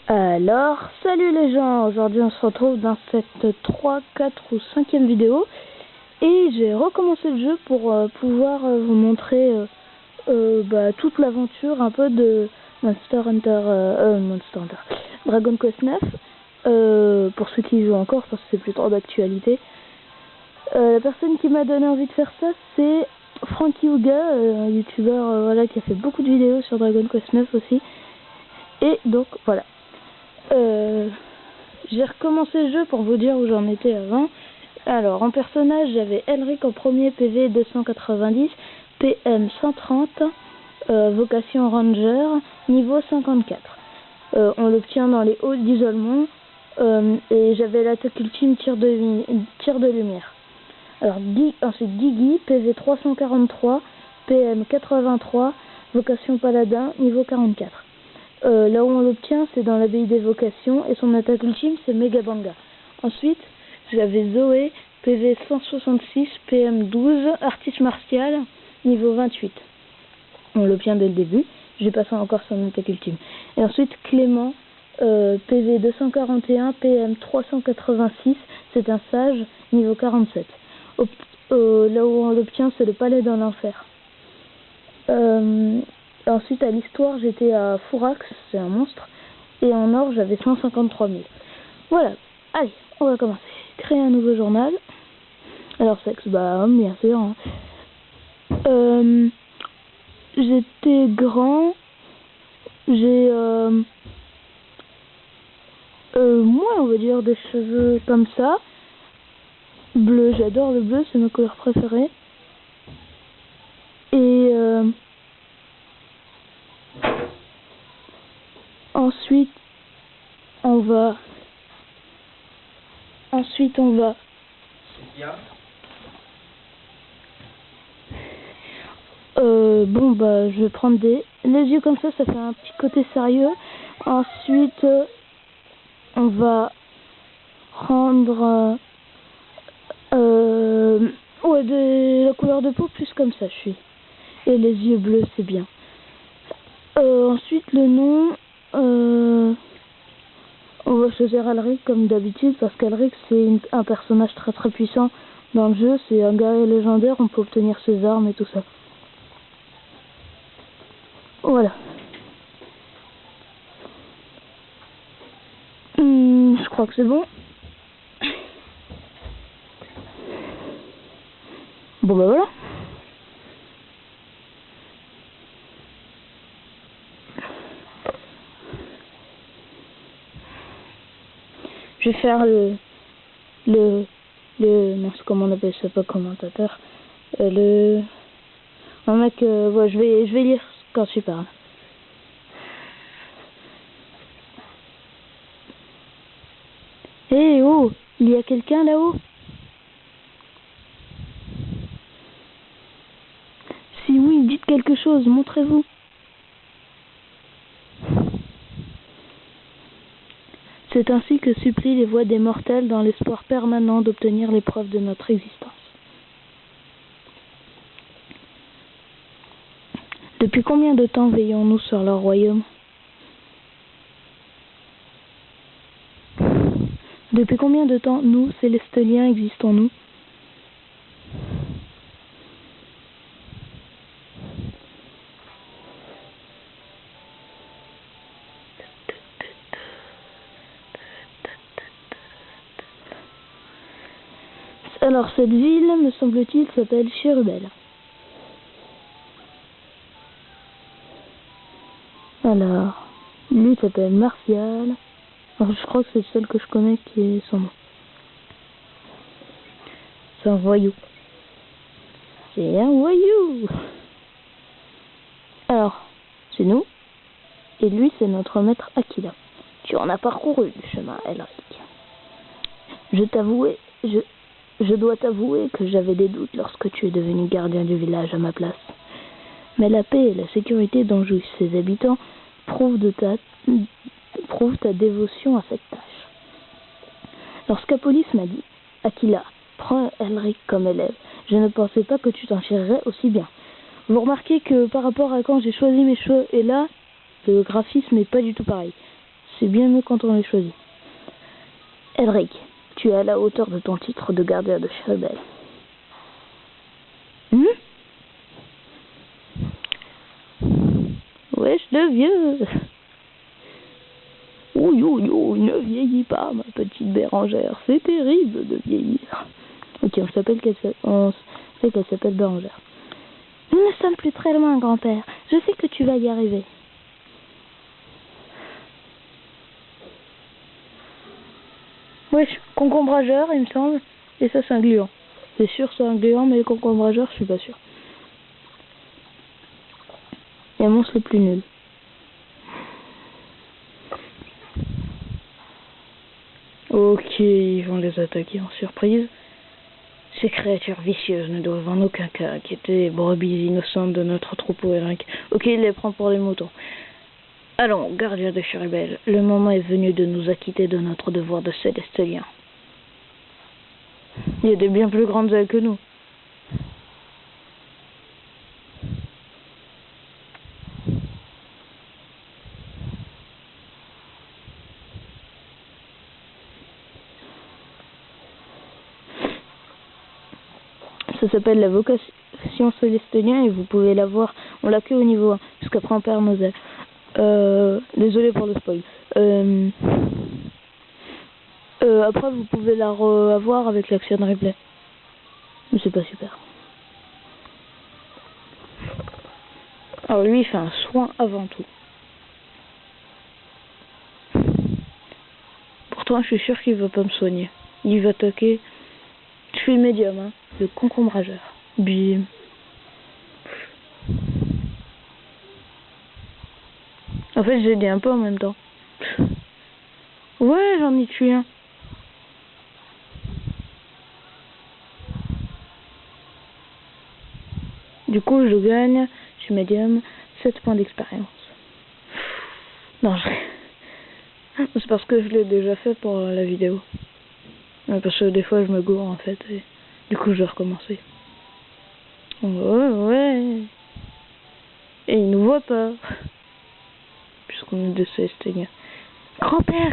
Alors, salut les gens, aujourd'hui on se retrouve dans cette 3, 4 ou 5e vidéo et j'ai recommencé le jeu pour pouvoir vous montrer toute l'aventure un peu de Monster Hunter, Dragon Quest 9 pour ceux qui y jouent encore parce que c'est plus trop d'actualité. La personne qui m'a donné envie de faire ça c'est Frankie Ouga, un youtubeur qui a fait beaucoup de vidéos sur Dragon Quest 9 aussi, et donc voilà. J'ai recommencé le jeu pour vous dire où j'en étais avant. Alors, en personnage, j'avais Elric en premier, PV 290, PM 130, vocation Ranger, niveau 54. On l'obtient dans les halls d'isolement, et j'avais l'attaque ultime tir de lumière. Alors, ensuite Gigi, PV 343, PM 83, vocation paladin, niveau 44. Là où on l'obtient, c'est dans l'abbaye des vocations, et son attaque ultime, c'est Megabanga. Ensuite, j'avais Zoé, PV 166, PM 12, artiste martial, niveau 28. On l'obtient dès le début, j'ai passé encore son attaque ultime. Et ensuite, Clément, PV 241, PM 386, c'est un sage, niveau 47. Là où on l'obtient, c'est le palais dans l'enfer. Ensuite, à l'histoire, j'étais à Fourax, c'est un monstre, et en or, j'avais 153 000. Voilà, allez, on va commencer. Créer un nouveau journal. Alors, sexe, homme, bien sûr. Hein. J'étais grand, j'ai, moi, on va dire, des cheveux comme ça. Bleu, j'adore le bleu, c'est ma couleur préférée. Et, ensuite on va je vais prendre les yeux comme ça fait un petit côté sérieux. Ensuite on va prendre de la couleur de peau plus comme ça je suis, et les yeux bleus c'est bien. Ensuite le nom, on va choisir Elric comme d'habitude parce qu'Elric c'est un personnage très très puissant dans le jeu, c'est un guerrier légendaire, on peut obtenir ses armes et tout ça. Voilà. Je crois que c'est bon. Bon voilà. Je vais faire non, c'est comment on appelle ça, pas commentateur. Un mec, je vais lire quand tu parles. Eh oh, il y a quelqu'un là-haut? Si oui, dites quelque chose, montrez-vous. C'est ainsi que supplient les voix des mortels dans l'espoir permanent d'obtenir les preuves de notre existence. Depuis combien de temps veillons-nous sur leur royaume? Depuis combien de temps, nous, Célesteliens, existons-nous? Alors, cette ville, me semble-t-il, s'appelle Chérubel. Alors, lui s'appelle Martial. Alors, je crois que c'est celle que je connais qui est son nom. C'est un voyou. C'est un voyou. Alors, c'est nous. Et lui, c'est notre maître Aquila. Tu en as parcouru le chemin, Elric. Je dois t'avouer que j'avais des doutes lorsque tu es devenu gardien du village à ma place. Mais la paix et la sécurité dont jouissent ses habitants prouvent ta dévotion à cette tâche. Lorsqu'Apolis m'a dit « Aquila, prends Elric comme élève », je ne pensais pas que tu t'en tirerais aussi bien. Vous remarquez que par rapport à quand j'ai choisi mes cheveux et là, le graphisme n'est pas du tout pareil. C'est bien mieux quand on les choisit. Elric, tu es à la hauteur de ton titre de gardien de Cherubel. Wesh, le vieux. Ouh, ne vieillis pas, ma petite Bérangère. C'est terrible de vieillir. Ok, on sait qu'elle s'appelle Bérangère. Nous ne sommes plus très loin, grand-père. Je sais que tu vas y arriver. Wesh, concombre rageur, il me semble. Et ça, c'est un gluant. C'est sûr, c'est un gluant, mais le concombre rageur, je suis pas sûr. Et monstre le plus nul. Ok, ils vont les attaquer en surprise. Ces créatures vicieuses ne doivent en aucun cas inquiéter les brebis innocentes de notre troupeau Elric. Ok, il les prend pour les moutons. Allons, gardien de Cherubel, le moment est venu de nous acquitter de notre devoir de célestelien. Il y a des bien plus grandes ailes que nous. Ça s'appelle la vocation célestelien et vous pouvez la voir. On l'a que au niveau 1, jusqu'après on perd nos ailes. Désolé pour le spoil. Après vous pouvez la avoir avec l'action de replay. Mais c'est pas super. Alors lui il fait un soin avant tout. Pourtant je suis sûr qu'il va pas me soigner. Il va attaquer. Je suis médium, hein. Le concombre rageur. Bim. En fait j'ai dit un peu en même temps. Ouais, j'en ai tué un. Du coup, je gagne, je suis médium, 7 points d'expérience. Non, c'est parce que je l'ai déjà fait pour la vidéo. Parce que des fois, je me gourre en fait. Et du coup, je dois recommencer. Ouais. Et il nous voit pas. Puisqu'on est de Célesténia. Grand-père,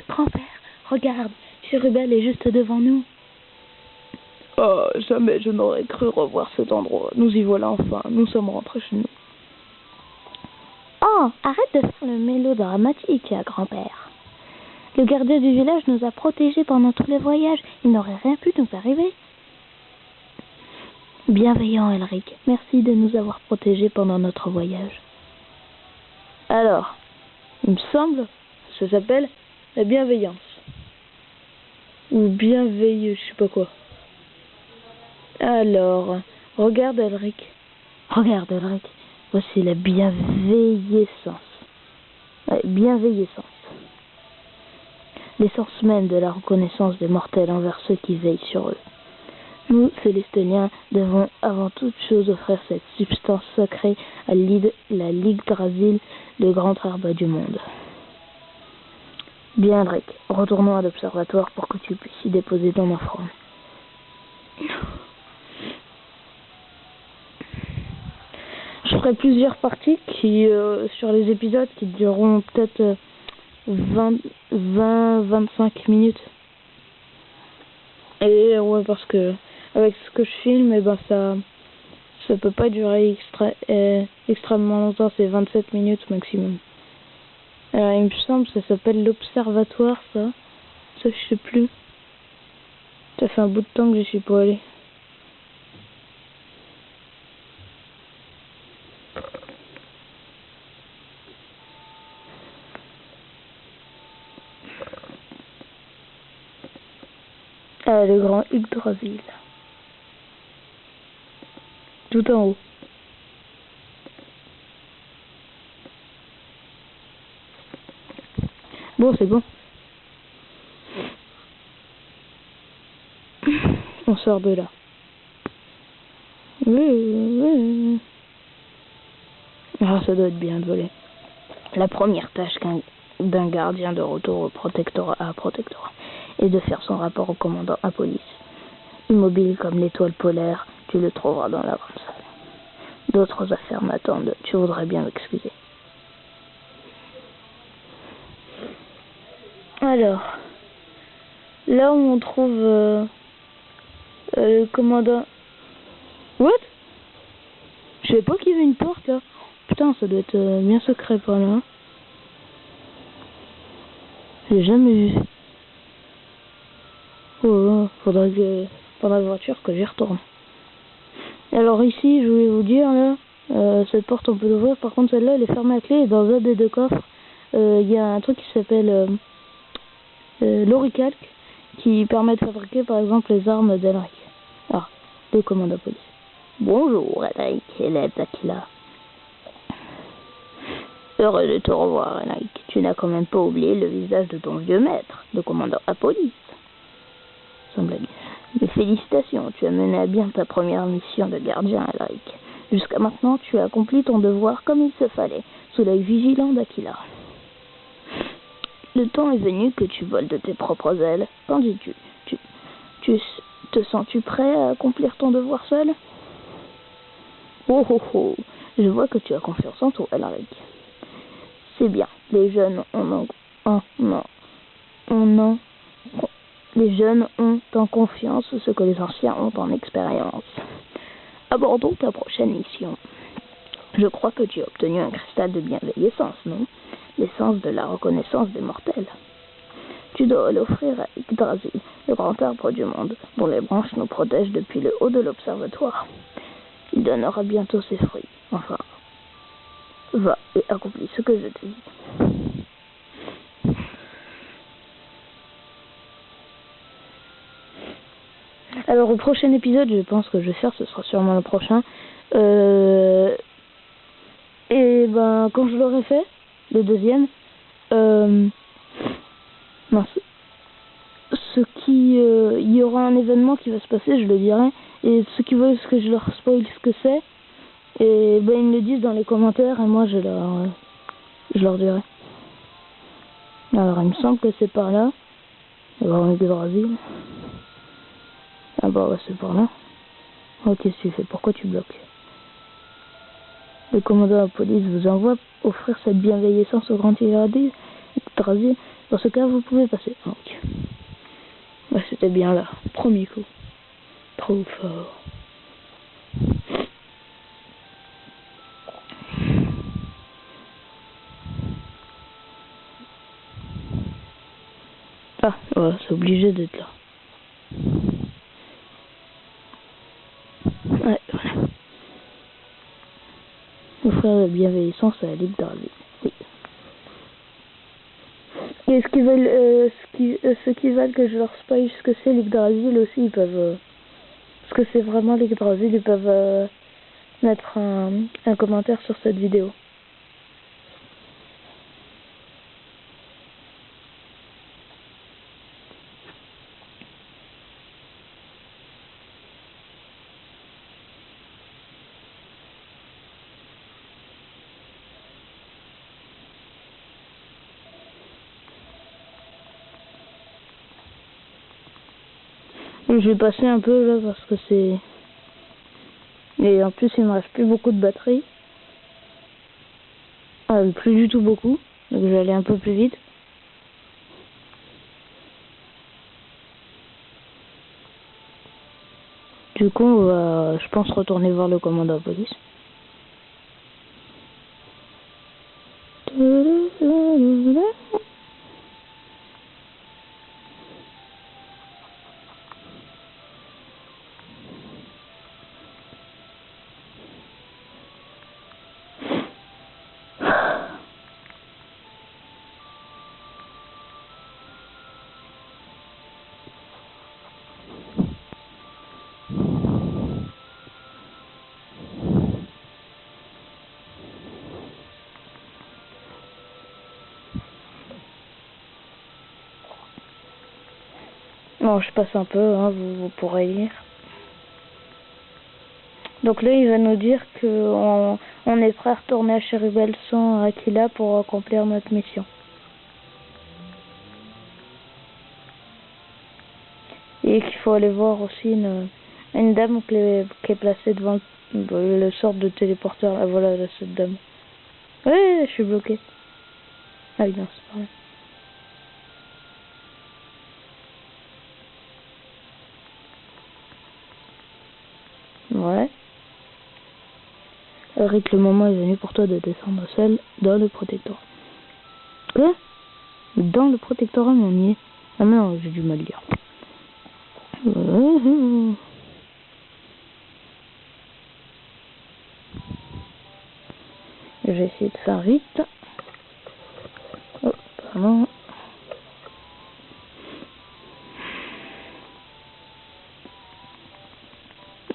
regarde, Cherubel est juste devant nous. Oh, jamais je n'aurais cru revoir cet endroit. Nous y voilà enfin, nous sommes rentrés chez nous. Oh, arrête de faire le mélodramatique, grand-père. Le gardien du village nous a protégés pendant tous les voyages. Il n'aurait rien pu nous arriver. Bienveillant, Elric. Merci de nous avoir protégés pendant notre voyage. Alors, il me semble, ça s'appelle la bienveillance. Ou bienveilleux, je sais pas quoi. Alors, regarde Elric. Voici la bienveillance. Ouais, bienveillance. L'essence même de la reconnaissance des mortels envers ceux qui veillent sur eux. Nous, Célestiniens, devons avant toute chose offrir cette substance sacrée à la Yggdrasil, le grand arbre du monde. Bien, Elric, retournons à l'observatoire pour que tu puisses y déposer ton offrande. Je ferai plusieurs parties sur les épisodes qui dureront peut-être 20-25 minutes. Et ouais, parce que avec ce que je filme, et ben ça peut pas durer extrêmement longtemps, c'est 27 minutes maximum. Il me semble que ça s'appelle l'observatoire, ça je sais plus. Ça fait un bout de temps que je suis pas allé. Ah, le grand Yggdrasil. Tout en haut. Bon, c'est bon. On sort de là. Oui. Ah, ça doit être bien de voler. La première tâche d'un gardien de retour au protectorat est de faire son rapport au commandant Apollis. Immobile comme l'étoile polaire, tu le trouveras dans la grande salle. D'autres affaires m'attendent, tu voudrais bien m'excuser. Alors, là où on trouve le commandant... What? Je savais pas qu'il y avait une porte là. Putain, ça doit être bien secret par là. Hein. J'ai jamais vu. Oh, faudrait que pendant la voiture que j'y retourne. Alors ici, je voulais vous dire là, cette porte on peut l'ouvrir. Par contre, celle-là, elle est fermée à clé. Et dans un des deux coffres, il y a un truc qui s'appelle l'oricalque, qui permet de fabriquer par exemple les armes d'Elric. Ah, le commandant police. Bonjour Elric, élève d'Aquila. Heureux de te revoir, Elric. Tu n'as quand même pas oublié le visage de ton vieux maître, le commandant Apolis. Sans blague. Mais félicitations, tu as mené à bien ta première mission de gardien, Elric. Jusqu'à maintenant, tu as accompli ton devoir comme il se fallait, sous l'œil vigilant d'Aquila. Le temps est venu que tu voles de tes propres ailes. Qu'en dis-tu? Te sens-tu prêt à accomplir ton devoir seul? Oh oh oh, je vois que tu as confiance en toi, Elric. C'est bien, les jeunes ont en confiance ce que les anciens ont en expérience. Abordons ta prochaine mission. Je crois que tu as obtenu un cristal de bienveillance, non? L'essence de la reconnaissance des mortels. Tu dois l'offrir à Yggdrasil, le grand arbre du monde, dont les branches nous protègent depuis le haut de l'observatoire. Il donnera bientôt ses fruits. Enfin, va et accomplis ce que je te dis. Alors au prochain épisode, je pense que je vais faire, ce sera sûrement le prochain. Et ben quand je l'aurai fait, le deuxième, il y aura un événement qui va se passer, je le dirai. Et ceux qui veulent que je leur spoil ce que c'est, et ben ils me le disent dans les commentaires et moi je leur dirai. Alors il me semble que c'est par là. Alors on est Yggdrasil. Ah bah ouais, c'est par là. Oh, qu'est-ce que tu fais? Pourquoi tu bloques? Le commandant Apolis vous envoie offrir cette bienveillance au grand Yggdrasil. Dans ce cas, vous pouvez passer. Oh, ok. Ouais, c'était bien là. Premier coup. Trop fort. Ah, ouais, c'est obligé d'être là. Ouais, voilà. Offrir la bienveillance à Yggdrasil. Oui. Et ceux qui veulent que je leur spoil ce que c'est l'Yggdrasil aussi, ils peuvent... parce que c'est vraiment l'Yggdrasil, ils peuvent mettre un commentaire sur cette vidéo. Je vais passer un peu là parce que c'est... Et en plus il me reste plus beaucoup de batterie. Ah, plus du tout beaucoup. Donc je vais aller un peu plus vite. Du coup on va, je pense, retourner voir le commandant de police. Bon, je passe un peu, hein, vous pourrez lire. Donc là, il va nous dire qu'on est prêt à retourner à Cherubel sans Aquila pour accomplir notre mission. Et qu'il faut aller voir aussi une dame qui est placée devant le sort de téléporteur. Ah, voilà, là, cette dame. Ouais, je suis bloqué. Ah oui, non, c'est pas vrai. Ouais. Eric, le moment est venu pour toi de descendre seul dans le protectorat. Quoi? Dans le protectorat, mais on y est. Ah non, j'ai du mal à lire. Je vais essayer de faire vite. Oh, pardon.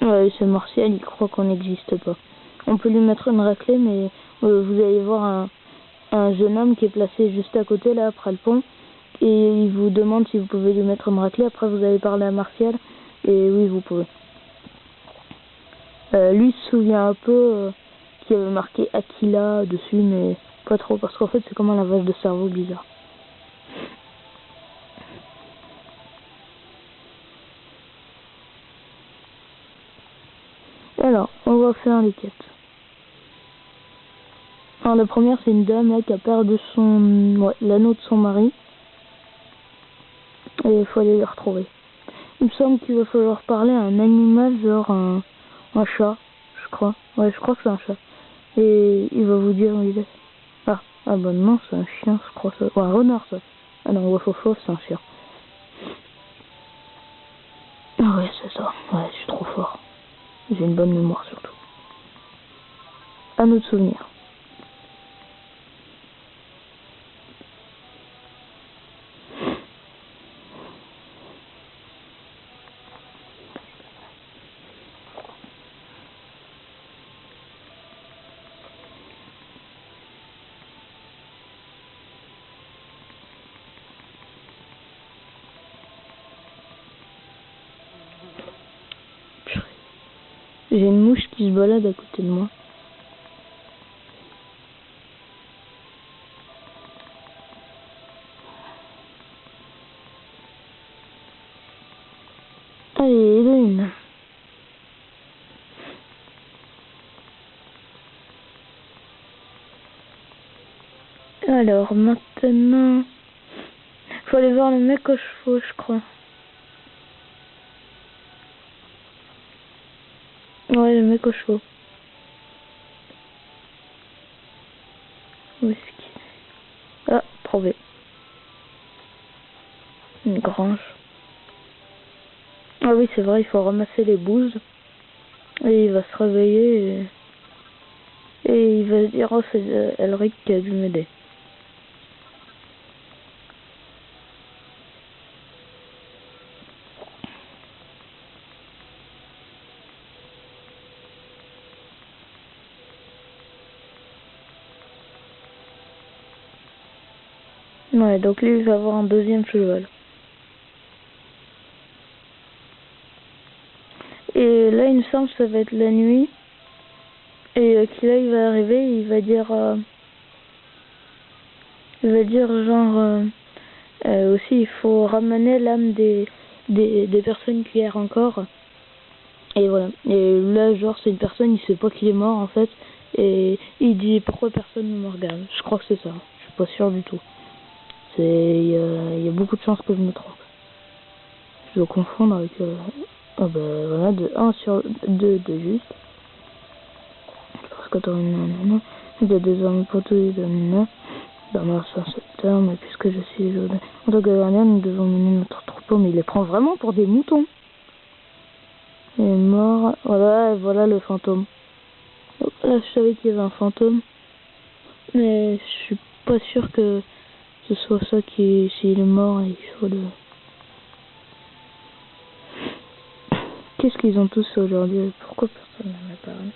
Ouais, ce Martial, il croit qu'on n'existe pas. On peut lui mettre une raclée, mais vous allez voir un jeune homme qui est placé juste à côté, là, après le pont. Et il vous demande si vous pouvez lui mettre une raclée. Après, vous allez parler à Martial. Et oui, vous pouvez. Lui se souvient un peu qu'il y avait marqué Aquila dessus, mais pas trop. Parce qu'en fait, c'est comme un lavage de cerveau bizarre. Alors, on va faire les quêtes. Alors, la première, c'est une dame là qui a perdu l'anneau de son mari. Et il faut aller le retrouver. Il me semble qu'il va falloir parler à un animal, genre un chat, je crois. Ouais, je crois que c'est un chat. Et il va vous dire où il est. Ah bah non, c'est un chien, je crois ça. Ouais, un renard, ça. Ah non, ouais, c'est un chien. Ah ouais, c'est ça. Ouais, je suis trop fort. J'ai une bonne mémoire, surtout. À nous de souvenir. J'ai une mouche qui se balade à côté de moi. Allez, une. Alors, maintenant... Faut aller voir le mec aux chevaux, je crois. Ouais, le mec aux chevaux. Où est-ce qu'il est? Ah, trouvé. Une grange. Ah oui, c'est vrai, il faut ramasser les bouses. Et il va se réveiller et il va se dire, oh, c'est Elric qui a dû m'aider. Ouais, donc lui, il va avoir un deuxième cheval. Et là, il me semble que ça va être la nuit. Et qu'il là, il va arriver, il va dire genre, aussi, il faut ramener l'âme des personnes qui errent encore. Et voilà. Et là, genre, c'est une personne, il sait pas qu'il est mort, en fait. Et il dit, pourquoi personne ne me regarde? Je crois que c'est ça. Je suis pas sûr du tout. Il y a beaucoup de chances que je me trompe. Je dois confondre avec... Ah bah voilà, de 1 sur 2 de juste. Parce que t'aurais une il y a des hommes pour tout et de nana. Dans ma secteur, mais puisque je suis en tant que gardien, nous devons mener notre troupeau. Mais il les prend vraiment pour des moutons. Il est mort. Voilà, et voilà le fantôme. Donc, là, je savais qu'il y avait un fantôme. Mais je suis pas sûr que ce soit ça qui, s'il est mort et qu'il faut le... Qu'est-ce qu'ils ont tous aujourd'hui? Pourquoi personne n'en a parlé?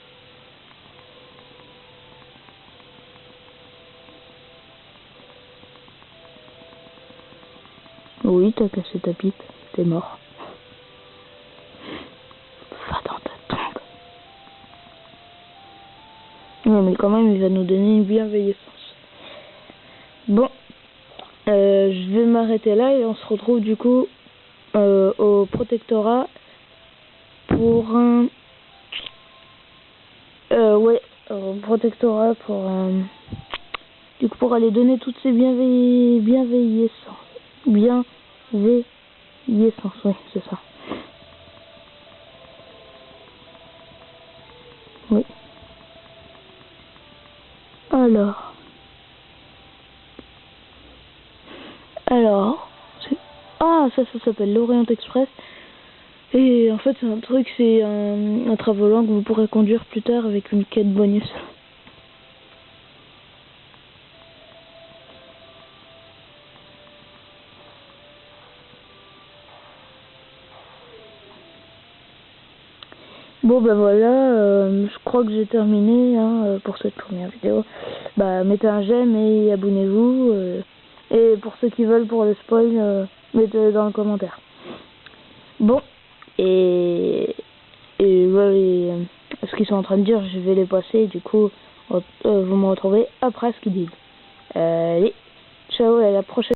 Oui, t'as cassé ta pipe. T'es mort. Va dans ta tombe. Ouais, mais quand même, il va nous donner une bienveillance. Bon, je vais m'arrêter là et on se retrouve du coup au protectorat pour un... ouais, au protectorat pour... du coup, pour aller donner toutes ces bienveillances. Bienveillances, oui, c'est ça. Alors, ça s'appelle l'Orient Express. Et en fait, c'est un travelant que vous pourrez conduire plus tard avec une quête bonus. Bon ben voilà, je crois que j'ai terminé pour cette première vidéo. Bah mettez un j'aime et abonnez-vous. Et pour ceux qui veulent pour le spoil, mettez-le dans le commentaire. Bon, et ce qu'ils sont en train de dire, je vais les passer, du coup vous me retrouvez après ce qu'ils disent. Allez, ciao, à la prochaine.